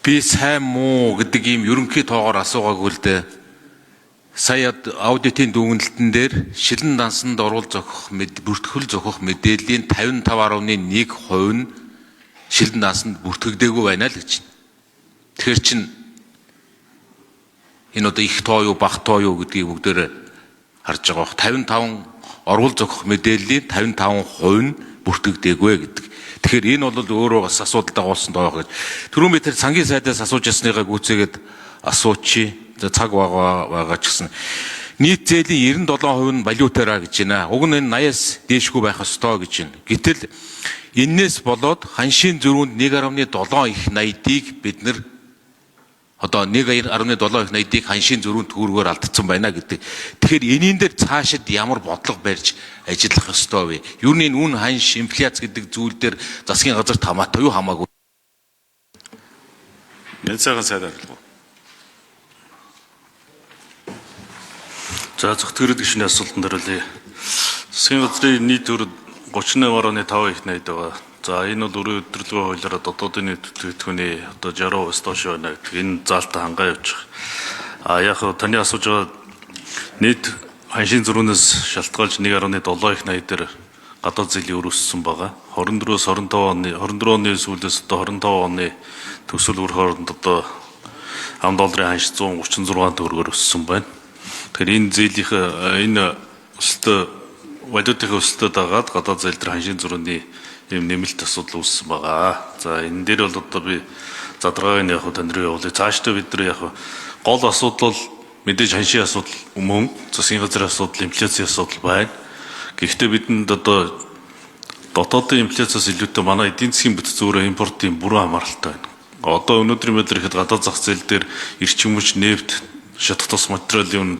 Би сайн муу гэдэг ийм ерөнхий тоогоор асуугаагүй л дээ. Сая аудитын дүгнэлтэн дээр шилэн дансанд оруулж зохих бүртгэл зохих мэдээллийн 55.1% нь шилэн дансанд бүртгэгдээгүй байна л гэж. Тэгэхээр чин энэ одоо их тоо юу бага тоо юу гэдгийг бүгдээр харж байгаа. 55 оруулж зохих мэдээллийн 55% нь бүртгэгдээгүй гэдэг. Тэгэхээр энэ бол өөрөө бас асуудал дагуулсан тоо гэж. Түрүүн би тэр сангийн сайдаас асууж ясныгаа гүйцээгээд асуучи. Цаг байгаа ч гэсэн нийт зээлийн 97% нь валютаараа гэж байна. Уг нь энэ 80-аас дээшгүй байх ёстой гэж байна. Гэтэл энээс болоод ханшийн зөрүүнд 1.7 их 80-ыг бид нэр одоо 1.7 их 80-ыг ханшийн зөрүүнд төгрөгөөр алдсан байна гэдэг. Тэгэхээр энийн дээр цаашид ямар бодлого барьж ажиллах ёстой вэ? Юу нэг үн ханш инфляц гэдэг зүйл дээр засгийн газарт хамаатай юу хамаагүй. Нэлцээхэн сайд арилгав. За зөв төрөд гишүүний асуултанд хариулъя. Засгийн газрын нийт төр 38.5 их 80 байгаа. За энэ бол өрөө өдөрлөгөө хуулиараа дотоодын нийт төлөвлөгөөний одоо 60% доош байна гэдэг. Энэ заалтаа хангаа явуучих. Яг таны асууж байгаа нийт ханшийн зөрүүнээс шалтгаалж 1.7 их 80 дээр гадаад зээлийн өрөссөн байгаа. 24-өөс 24 оны сүүлээс одоо 25 оны төсөл бүр хооронд одоо ам долларын ханш 136 төгрөгөөр өссөн байна. Тэгэхээр энэ зээлийнх энэ өсөлтөө валютын өсөлтөд дагаад гадаад зээл дээр ханшийн зөрүүний юм нэмэлт асуудал үүссэн байгаа. За энэ дээр бол одоо би задрагааг нь яг тань руу явуулъя. Цаашдаа бид нар яг гол асуудал бол мэдээж ханшийн асуудал мөн засгийн газрын асуудал, инфляцийн асуудал байна. Гэхдээ бидэнд одоо дотоодын инфляциас илүүтэй манай эдийн засгийн бүтэц зөөрөө импортын бүрэн хамааралтай байна. Одоо өнөөдрийн байдлаар ихэд гадаад зах зээл дээр эрчим хүч, нефт, шатах тус материалын